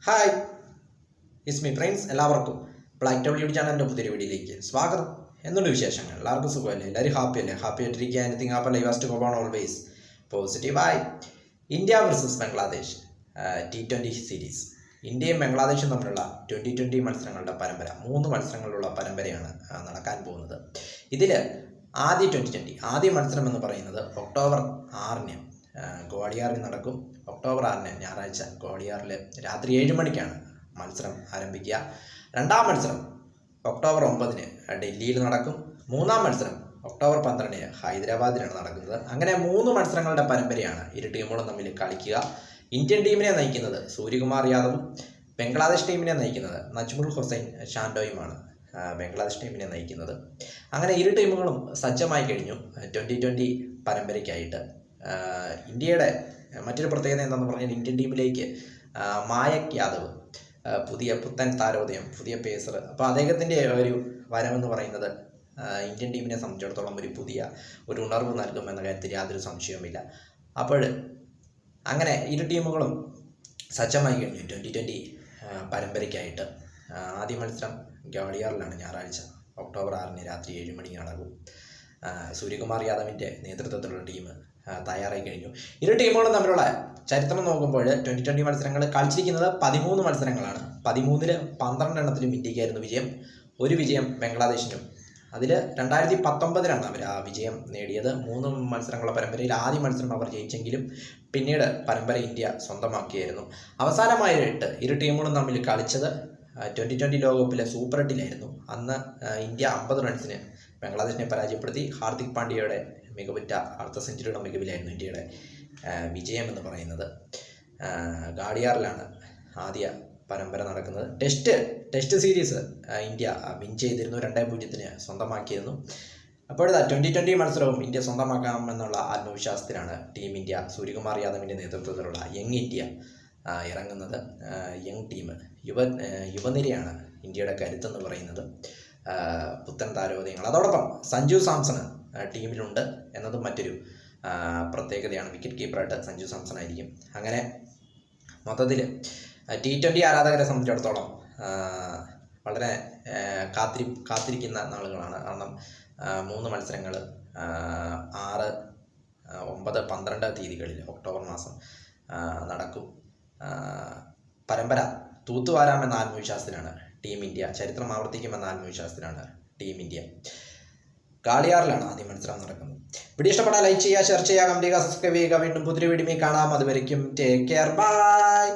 Hi is me friends, എല്ലാവർക്കും black town ചാനലിൻ്റെ പുതിയൊരു വീഡിയോയിലേക്ക് സ്വാഗതം. എന്തുണ്ട് വിശേഷങ്ങൾ? എല്ലാവർക്കും സുഖമല്ലേ? എല്ലാവരും ഹാപ്പി അല്ലേ? ഹാപ്പി ആയിട്ടിരിക്കുക. എനിത്തിങ് ഹാപ്പി ലൈവ് ആസ്റ്റ് ഗോ ഓൺ ഓൾവേസ് പോസിറ്റീവായി. India versus Bangladesh T20 series. ഇന്ത്യയും ബംഗ്ലാദേശും തമ്മിലുള്ള 2020 മത്സരങ്ങളുടെ പരമ്പര, 3 മത്സരങ്ങളിലുള്ള പരമ്പരയാണ് നടക്കാൻ പോകുന്നത്. ഇതിൽ ആദ്യ മത്സരം എന്ന് പറയുന്നത് ഒക്ടോബർ 6 ഗ്വാളിയാറിൽ നടക്കും. ഒക്ടോബർ 6 ഞായറാഴ്ച ഗ്വാളിയാറിൽ രാത്രി 7 മണിക്കാണ് മത്സരം ആരംഭിക്കുക. രണ്ടാം മത്സരം ഒക്ടോബർ 9 ഡൽഹിയിൽ നടക്കും. മൂന്നാം മത്സരം ഒക്ടോബർ 12 ഹൈദരാബാദിലാണ് നടക്കുന്നത്. അങ്ങനെ 3 മത്സരങ്ങളുടെ പരമ്പരയാണ് ഇരു ടീമുകളും തമ്മിൽ കളിക്കുക. ഇന്ത്യൻ ടീമിനെ നയിക്കുന്നത് സൂര്യകുമാർ യാദവും ബംഗ്ലാദേശ് ടീമിനെ നയിക്കുന്നത് നജ്മുൽ ഹുസൈൻ ഷാൻഡോയുമാണ് ബംഗ്ലാദേശ് ടീമിനെ നയിക്കുന്നത്. അങ്ങനെ ഇരു ടീമുകളും സജ്ജമായി കഴിഞ്ഞു 2020 പരമ്പരയ്ക്കായിട്ട്. ഇന്ത്യയുടെ മറ്റൊരു പ്രത്യേകത എന്താണെന്ന് പറഞ്ഞാൽ ഇന്ത്യൻ ടീമിലേക്ക് മായക് യാദവ്, പുതിയ പുത്തൻ താരോദയം, പുതിയ പേസർ. അപ്പോൾ അദ്ദേഹത്തിൻ്റെ ഒരു വരവെന്ന് പറയുന്നത് ഇന്ത്യൻ ടീമിനെ സംബന്ധിച്ചിടത്തോളം ഒരു ഉണർവ് നൽകുമെന്ന കാര്യത്തിൽ യാതൊരു സംശയവുമില്ല. അപ്പോൾ അങ്ങനെ ഇരു ടീമുകളും സജ്ജമായി കഴിഞ്ഞു 2020 പരമ്പരയ്ക്കായിട്ട്. ആദ്യ മത്സരം ഗ്വാളിയാറിലാണ് ഞായറാഴ്ച ഒക്ടോബർ 6 രാത്രി 7 മണിക്ക് നടക്കും. സൂര്യകുമാർ യാദവിൻ്റെ നേതൃത്വത്തിലുള്ള ടീം തയ്യാറായി കഴിഞ്ഞു. ഇരു ടീമുകളും തമ്മിലുള്ള ചരിത്രം നോക്കുമ്പോൾ 2020 മത്സരങ്ങൾ കളിച്ചിരിക്കുന്നത് 13 മത്സരങ്ങളാണ്. 13-ൽ 12 എണ്ണത്തിലും ഇന്ത്യക്കായിരുന്നു വിജയം. ഒരു വിജയം ബംഗ്ലാദേശിനും. അതിൽ 2019 അവർ ആ വിജയം നേടിയത്. 3 മത്സരങ്ങളുള്ള പരമ്പരയിൽ ആദ്യ മത്സരം അവർ ജയിച്ചെങ്കിലും പിന്നീട് പരമ്പര ഇന്ത്യ സ്വന്തമാക്കിയായിരുന്നു. അവസാനമായിട്ട് ഇരു ടീമുകളും തമ്മിൽ കളിച്ചത് 2020 ലോകകപ്പിലെ സൂപ്പർ 8-ലായിരുന്നു. അന്ന് ഇന്ത്യ 50 റൺസിന് ബംഗ്ലാദേശിനെ പരാജയപ്പെടുത്തി. ഹാർദിക് പാണ്ഡ്യയുടെ മികവുറ്റ അർദ്ധ സെഞ്ചുറിയുടെ മികവിലായിരുന്നു ഇന്ത്യയുടെ വിജയം എന്ന് പറയുന്നത്. ഗ്വാളിയാറിലാണ് ആദ്യ പരമ്പര നടക്കുന്നത്. ടെസ്റ്റ് സീരീസ് ഇന്ത്യ വിൻ ചെയ്തിരുന്നു, 2-0 സ്വന്തമാക്കിയിരുന്നു. അപ്പോഴത്തെ 2020 മത്സരവും ഇന്ത്യ സ്വന്തമാക്കാമെന്നുള്ള ആത്മവിശ്വാസത്തിലാണ് ടീം ഇന്ത്യ. സൂര്യകുമാർ യാദവിൻ്റെ നേതൃത്വത്തിലുള്ള യങ് ഇന്ത്യ ഇറങ്ങുന്നത്. യങ് ടീം, യുവനിരയാണ് ഇന്ത്യയുടെ കരുത്തെന്ന് പറയുന്നത്. പുത്തൻ താരോദയങ്ങൾ. അതോടൊപ്പം സഞ്ജു സാംസൺ ടീമിലുണ്ട് എന്നതും മറ്റൊരു പ്രത്യേകതയാണ്. വിക്കറ്റ് കീപ്പറായിട്ട് സഞ്ജു സാംസൺ ആയിരിക്കും. അങ്ങനെ മൊത്തത്തിൽ T20 ആരാധകരെ സംബന്ധിച്ചിടത്തോളം വളരെ കാത്തിരിക്കുന്ന നാളുകളാണ്. കാരണം 3 മത്സരങ്ങൾ 6, 9, 12 തീയതികളിൽ ഒക്ടോബർ മാസം നടക്കും. പരമ്പര തൂത്തുവാരാമെന്ന ആത്മവിശ്വാസത്തിലാണ് ടീം ഇന്ത്യ. ചരിത്രം ആവർത്തിക്കുമെന്ന ആത്മവിശ്വാസത്തിലാണ് ടീം ഇന്ത്യ. ഗ്വാളിയാറിലാണ് ആദ്യ മത്സരം നടക്കുന്നത്. വീഡിയോ ഇഷ്ടപ്പെട്ടാൽ ലൈക്ക് ചെയ്യുക, ഷെയർ ചെയ്യുക, കമന്റ് ചെയ്യുക, സബ്സ്ക്രൈബ് ചെയ്യുക. വീണ്ടും പുതിയ വീഡിയോയിൽ കാണാം. അതുവരയ്ക്കും ടേക്ക് കെയർ, ബൈ.